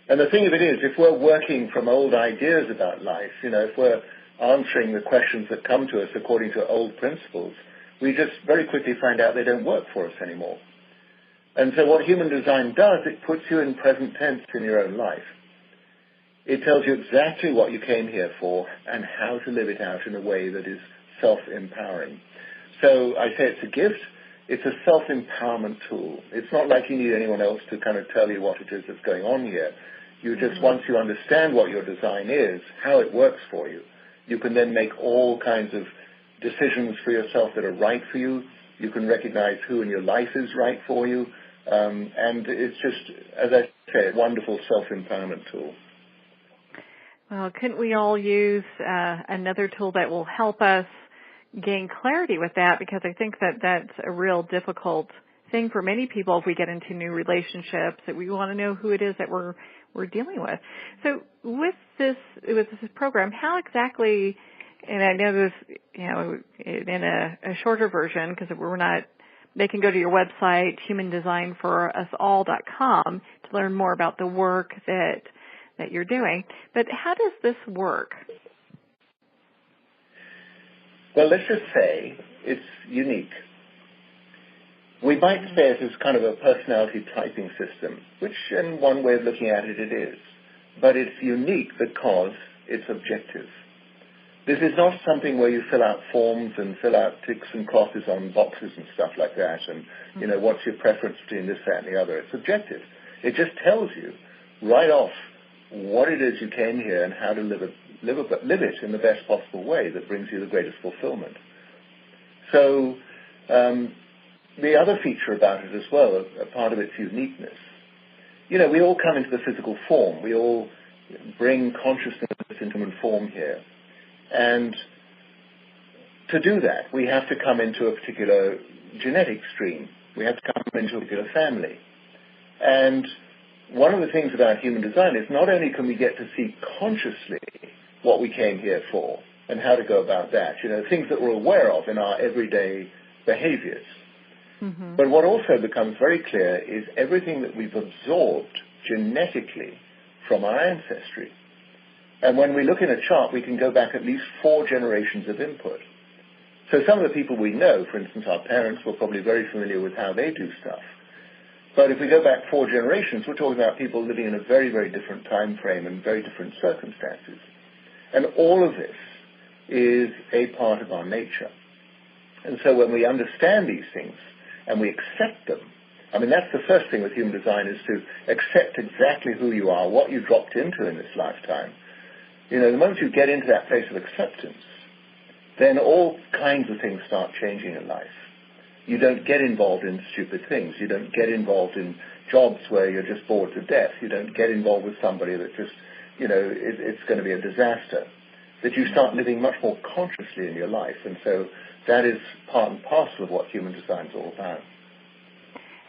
And the thing of it is, if we're working from old ideas about life, if we're answering the questions that come to us according to old principles, we just very quickly find out they don't work for us anymore. And so what human design does, it puts you in present tense in your own life. It tells you exactly what you came here for and how to live it out in a way that is self-empowering. So I say it's a gift. It's a self-empowerment tool. It's not like you need anyone else to kind of tell you what it is that's going on here. You just, once you understand what your design is, how it works for you, you can then make all kinds of decisions for yourself that are right for you. You can recognize who in your life is right for you. And it's just, as I say, a wonderful self-empowerment tool. Well, couldn't we all use another tool that will help us gain clarity with that? Because I think that's a real difficult thing for many people if we get into new relationships, that we want to know who it is that we're dealing with. So with this program, how exactly, and I know this, in a shorter version, because they can go to your website, humandesignforusall.com, to learn more about the work that you're doing. But how does this work? Well, let's just say it's unique. We might say it is kind of a personality typing system, which in one way of looking at it, it is. But it's unique because it's objective. This is not something where you fill out forms and fill out ticks and crosses on boxes and stuff like that and, what's your preference between this, that, and the other. It's objective. It just tells you right off what it is you came here and how to live it in the best possible way that brings you the greatest fulfillment. So the other feature about it as well, a part of its uniqueness, we all come into the physical form. We all bring consciousness into human form here. And to do that, we have to come into a particular genetic stream. We have to come into a particular family. And one of the things about human design is not only can we get to see consciously what we came here for and how to go about that, things that we're aware of in our everyday behaviors, Mm-hmm. But what also becomes very clear is everything that we've absorbed genetically from our ancestry. And when we look in a chart, we can go back at least 4 generations of input. So some of the people we know, for instance, our parents, were probably very familiar with how they do stuff. But if we go back 4 generations, we're talking about people living in a very, very different time frame and very different circumstances. And all of this is a part of our nature. And so when we understand these things and we accept them, I mean, that's the first thing with human design, is to accept exactly who you are, what you dropped into in this lifetime. You know, the moment you get into that place of acceptance, then all kinds of things start changing in life. You don't get involved in stupid things. You don't get involved in jobs where you're just bored to death. You don't get involved with somebody that just, you know, it's going to be a disaster. That you start living much more consciously in your life. And so that is part and parcel of what human design is all about.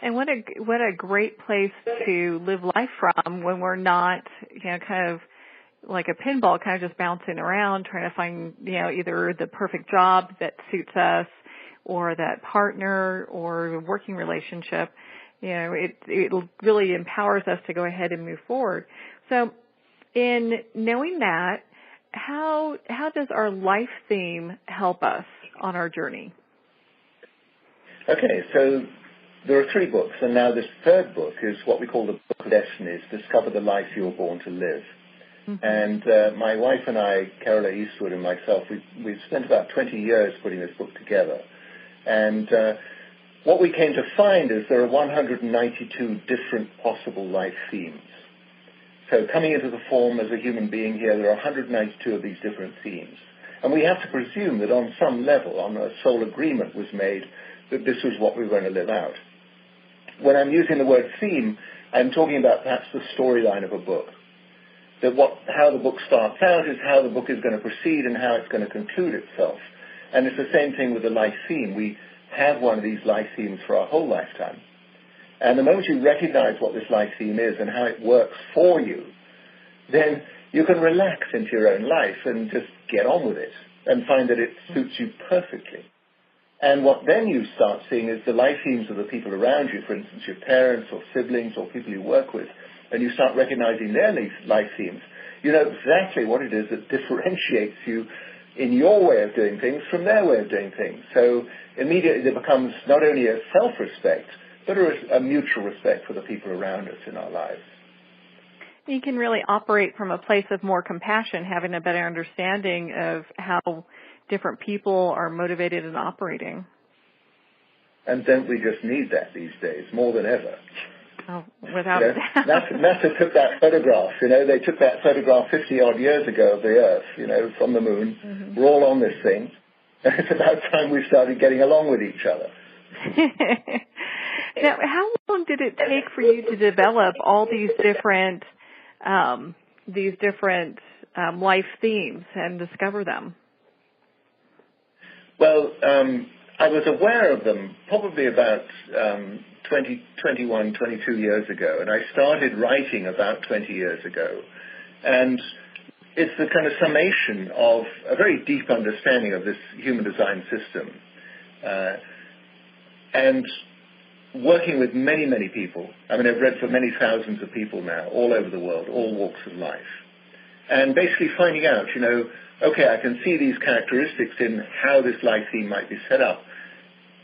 And what a great place to live life from when we're not, you know, kind of like a pinball, kind of just bouncing around, trying to find, you know, either the perfect job that suits us or that partner or working relationship. You know, it really empowers us to go ahead and move forward. So in knowing that, how does our life theme help us on our journey? Okay, so there are 3 books, and now this 3rd book is what we call the Book of Destinies, Discover the Life You Were Born to Live. Mm-hmm. And my wife and I, Carola Eastwood and myself, we've spent about 20 years putting this book together. And what we came to find is there are 192 different possible life themes. So coming into the form as a human being here, there are 192 of these different themes. And we have to presume that on some level, on a soul agreement was made that this was what we were going to live out. When I'm using the word theme, I'm talking about perhaps the storyline of a book. That how the book starts out is how the book is going to proceed and how it's going to conclude itself. And it's the same thing with the life theme. We have one of these life themes for our whole lifetime. And the moment you recognize what this life theme is and how it works for you, then you can relax into your own life and just get on with it and find that it suits you perfectly. And what then you start seeing is the life themes of the people around you, for instance, your parents or siblings or people you work with, and you start recognizing their life themes. You know exactly what it is that differentiates you in your way of doing things from their way of doing things. So immediately there becomes not only a self-respect, but a mutual respect for the people around us in our lives. You can really operate from a place of more compassion, having a better understanding of how different people are motivated and operating. And don't we just need that these days, more than ever? Oh, without a doubt. NASA took that photograph, you know, they took that photograph 50-odd years ago of the Earth, you know, from the moon. Mm-hmm. We're all on this thing. And it's about time we started getting along with each other. Now, how long did it take for you to develop all these different life themes and discover them? Well, I was aware of them probably about 21, 22 years ago, and I started writing about 20 years ago. And it's the kind of summation of a very deep understanding of this human design system. And working with many, many people. I mean, I've read for many thousands of people now, all over the world, all walks of life. And basically finding out, you know, okay, I can see these characteristics in how this life theme might be set up.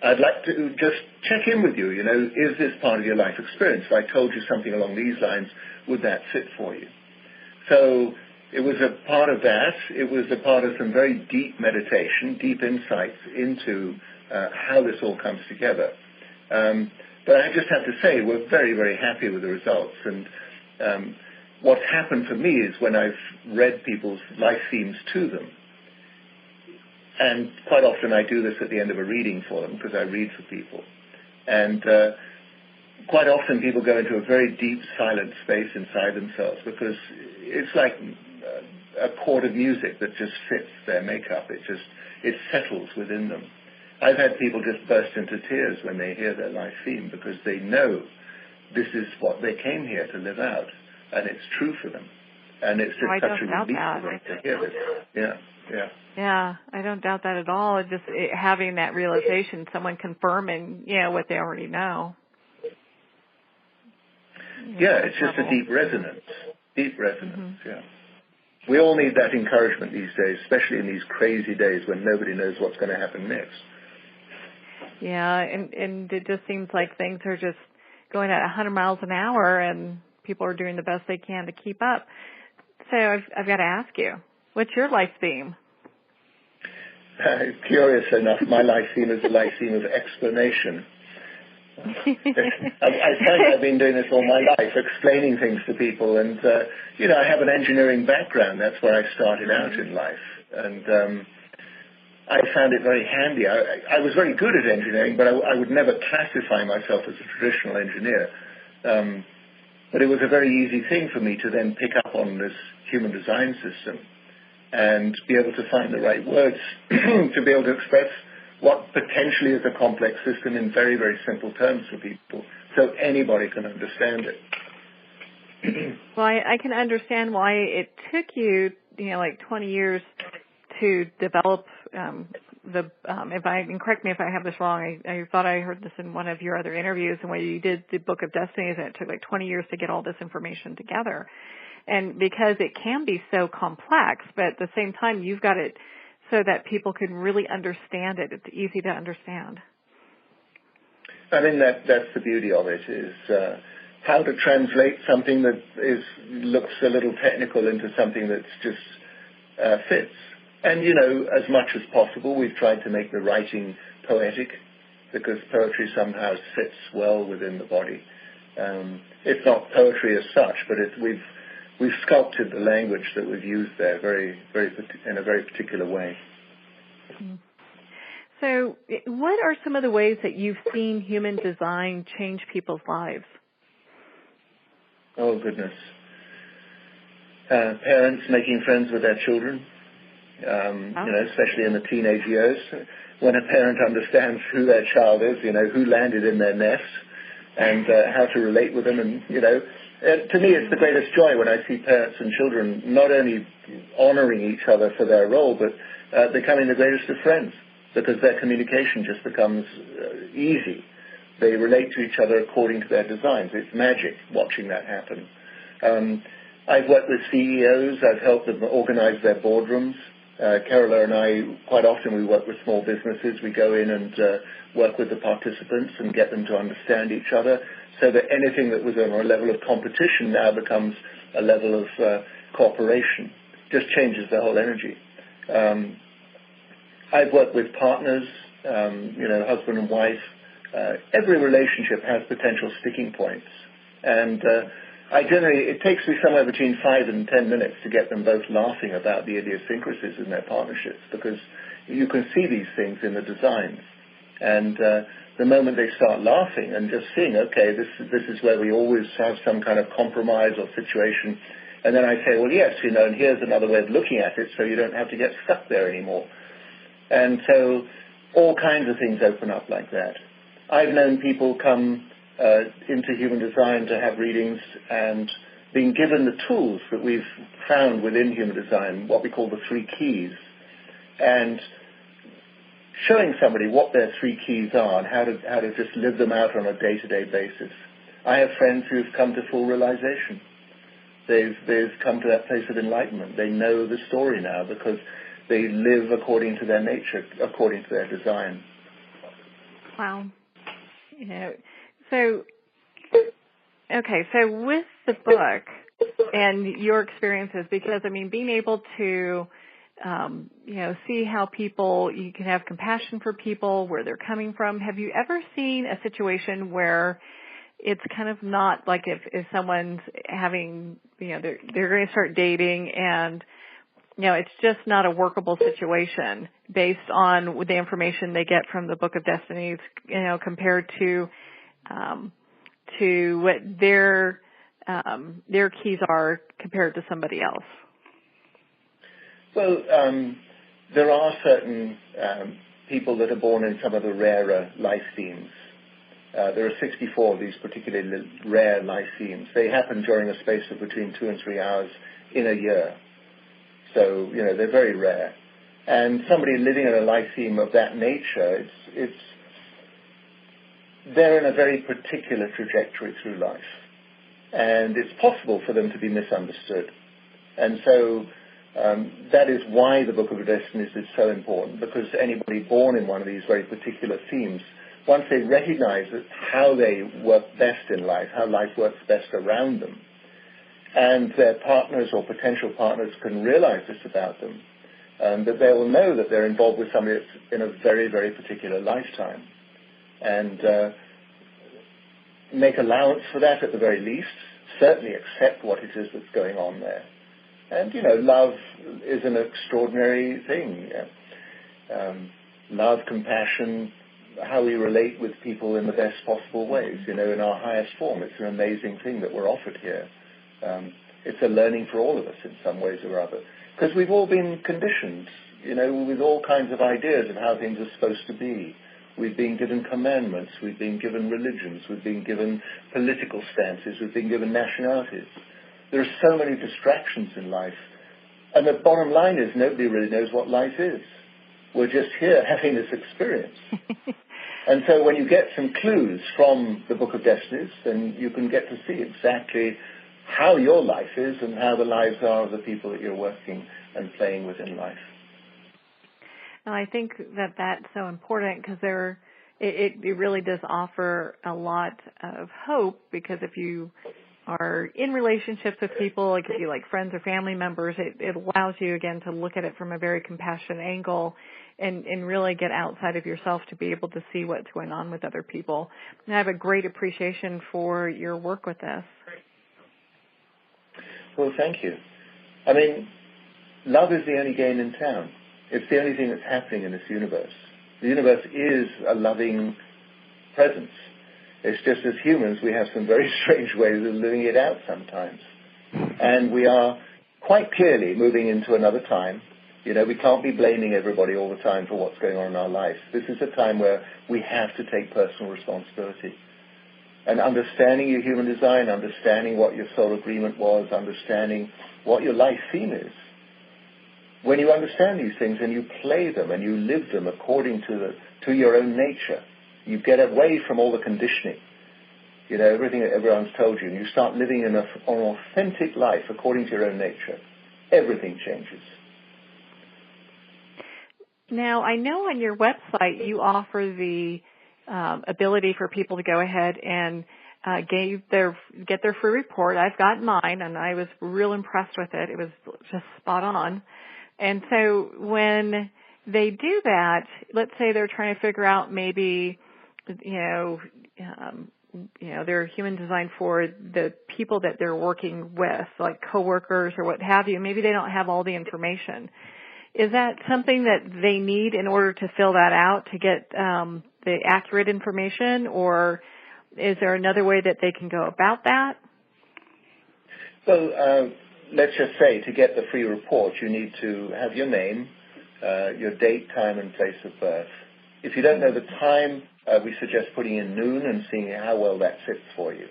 I'd like to just check in with you, you know, is this part of your life experience? If I told you something along these lines, would that fit for you? So it was a part of that. It was a part of some very deep meditation, deep insights into how this all comes together. But I just have to say, we're very, very happy with the results. And what's happened for me is when I've read people's life themes to them, and quite often I do this at the end of a reading for them because I read for people. And quite often people go into a very deep, silent space inside themselves because it's like a chord of music that just fits their makeup. It settles within them. I've had people just burst into tears when they hear their life theme because they know this is what they came here to live out, and it's true for them. And it's just such a relief for them to hear this. Yeah. Yeah, I don't doubt that at all. Just having that realization, someone confirming, what they already know. Yeah, it's just a deep resonance. Yeah. We all need that encouragement these days, especially in these crazy days when nobody knows what's going to happen next. Yeah, and it just seems like things are just going at 100 miles an hour, and people are doing the best they can to keep up. So I've got to ask you, what's your life theme? Curious enough, my life theme is a life theme of explanation. I find I've been doing this all my life, explaining things to people. And, I have an engineering background. That's where I started out in life. And I found it very handy. I was very good at engineering, but I would never classify myself as a traditional engineer. But it was a very easy thing for me to then pick up on this human design system and be able to find the right words to be able to express what potentially is a complex system in very, very simple terms for people, so anybody can understand it. Well, I can understand why it took you, like 20 years to develop and correct me if I have this wrong, I thought I heard this in one of your other interviews, and where you did the Book of Destinies, and it took like 20 years to get all this information together. And because it can be so complex, but at the same time, you've got it so that people can really understand it. It's easy to understand. I mean, that's the beauty of it, is how to translate something that looks a little technical into something that's just fits. And, as much as possible, we've tried to make the writing poetic, because poetry somehow sits well within the body. It's not poetry as such, but we've sculpted the language that we've used there in a very particular way. So what are some of the ways that you've seen human design change people's lives? Oh, goodness. Parents making friends with their children, especially in the teenage years. When a parent understands who their child is, who landed in their nest, and how to relate with them. And, to me, it's the greatest joy when I see parents and children not only honoring each other for their role, but becoming the greatest of friends, because their communication just becomes easy. They relate to each other according to their designs. It's magic watching that happen. I've worked with CEOs. I've helped them organize their boardrooms. Carola and I, quite often we work with small businesses. We go in and work with the participants and get them to understand each other, so that anything that was on a level of competition now becomes a level of cooperation. Just changes the whole energy. I've worked with partners, husband and wife. Every relationship has potential sticking points. And it takes me somewhere between 5 and 10 minutes to get them both laughing about the idiosyncrasies in their partnerships, because you can see these things in the designs. And the moment they start laughing and just seeing, okay, this is where we always have some kind of compromise or situation. And then I say, well, yes, and here's another way of looking at it, so you don't have to get stuck there anymore. And so all kinds of things open up like that. I've known people come into human design to have readings and being given the tools that we've found within human design, what we call the 3 keys, and showing somebody what their 3 keys are and how to just live them out on a day-to-day basis. I have friends who've come to full realization. They've come to that place of enlightenment. They know the story now because they live according to their nature, according to their design. Wow. So with the book and your experiences, because, being able to, see how you can have compassion for people, where they're coming from. Have you ever seen a situation where it's kind of not like if someone's having, they're going to start dating and, it's just not a workable situation based on the information they get from the Book of Destinies, compared to what their keys are compared to somebody else? Well, there are certain people that are born in some of the rarer life themes. There are 64 of these particularly rare life themes. They happen during a space of between 2 and 3 hours in a year. So, they're very rare. And somebody living in a life theme of that nature, they're in a very particular trajectory through life. And it's possible for them to be misunderstood. And so that is why the Book of Destinies is so important, because anybody born in one of these very particular themes, once they recognize that how they work best in life, how life works best around them, and their partners or potential partners can realize this about them, that they will know that they're involved with somebody that's in a very, very particular lifetime. And make allowance for that at the very least, certainly accept what it is that's going on there. And, love is an extraordinary thing. Love, compassion, how we relate with people in the best possible ways, in our highest form. It's an amazing thing that we're offered here. It's a learning for all of us in some ways or other. Because we've all been conditioned, with all kinds of ideas of how things are supposed to be. We've been given commandments. We've been given religions. We've been given political stances. We've been given nationalities. There are so many distractions in life. And the bottom line is nobody really knows what life is. We're just here having this experience. And so when you get some clues from the Book of Destinies, then you can get to see exactly how your life is and how the lives are of the people that you're working and playing with in life. And I think that that's so important because it really does offer a lot of hope, because if you are in relationships with people, like if you like friends or family members, it allows you again to look at it from a very compassionate angle and really get outside of yourself to be able to see what's going on with other people. And I have a great appreciation for your work with this. Well, thank you. I mean, love is the only game in town. It's the only thing that's happening in this universe. The universe is a loving presence. It's just as humans, we have some very strange ways of living it out sometimes. And we are quite clearly moving into another time. We can't be blaming everybody all the time for what's going on in our life. This is a time where we have to take personal responsibility. And understanding your human design, understanding what your soul agreement was, understanding what your life theme is. When you understand these things and you play them and you live them according to your own nature, you get away from all the conditioning, everything that everyone's told you, and you start living an authentic life according to your own nature, everything changes. Now, I know on your website you offer the ability for people to go ahead and get their free report. I've got mine, and I was real impressed with it. It was just spot on. And so when they do that, let's say they're trying to figure out maybe, their human design for the people that they're working with, like coworkers or what have you. Maybe they don't have all the information. Is that something that they need in order to fill that out to get the accurate information, or is there another way that they can go about that? Well, let's just say to get the free report, you need to have your name, your date, time, and place of birth. If you don't know the time, we suggest putting in noon and seeing how well that fits for you.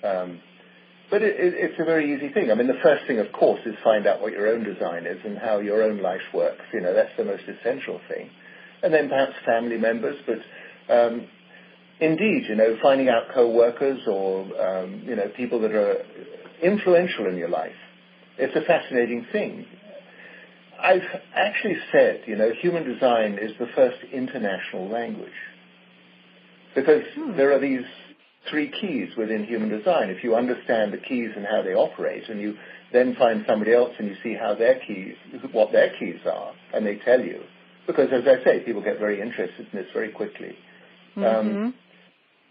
But it's a very easy thing. I mean, the first thing, of course, is find out what your own design is and how your own life works. That's the most essential thing. And then perhaps family members, but indeed, finding out co-workers or, people that are influential in your life. It's a fascinating thing. I've actually said, human design is the first international language. Because there are these three keys within human design. If you understand the keys and how they operate, and you then find somebody else and you see what their keys are, and they tell you. Because, as I say, people get very interested in this very quickly. Mm-hmm.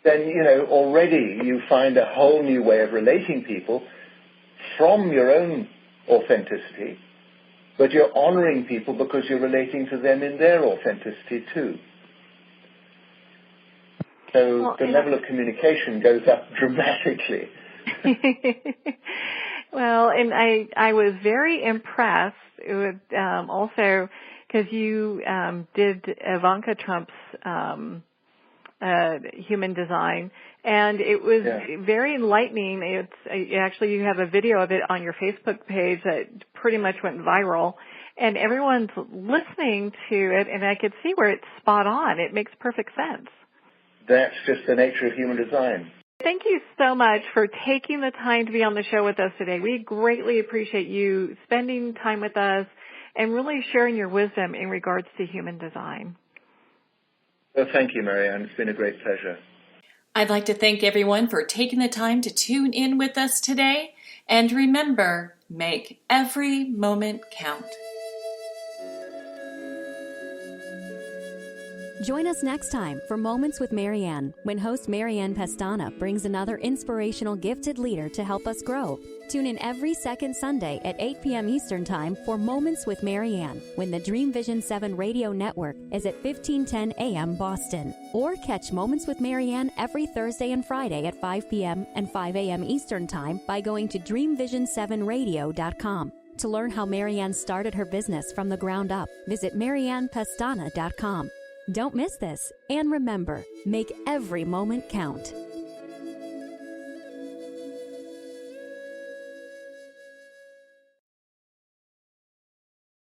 Then, already you find a whole new way of relating people from your own authenticity, but you're honoring people because you're relating to them in their authenticity too. So the level of communication goes up dramatically. Well, and I was very impressed with also because you did Ivanka Trump's human design, and it was very enlightening. It's actually, you have a video of it on your Facebook page that pretty much went viral, and everyone's listening to it, and I could see where it's spot on. It makes perfect sense. That's just the nature of human design. Thank you so much for taking the time to be on the show with us today. We greatly appreciate you spending time with us and really sharing your wisdom in regards to human design. Well, thank you, Marianne. It's been a great pleasure. I'd like to thank everyone for taking the time to tune in with us today. And remember, make every moment count. Join us next time for Moments with Marianne, when host Marianne Pestana brings another inspirational gifted leader to help us grow. Tune in every second Sunday at 8 p.m. Eastern Time for Moments with Marianne, when the Dream Vision 7 radio network is at 1510 a.m. Boston. Or catch Moments with Marianne every Thursday and Friday at 5 p.m. and 5 a.m. Eastern Time by going to dreamvision7radio.com. To learn how Marianne started her business from the ground up, visit mariannepestana.com. Don't miss this, and remember, make every moment count.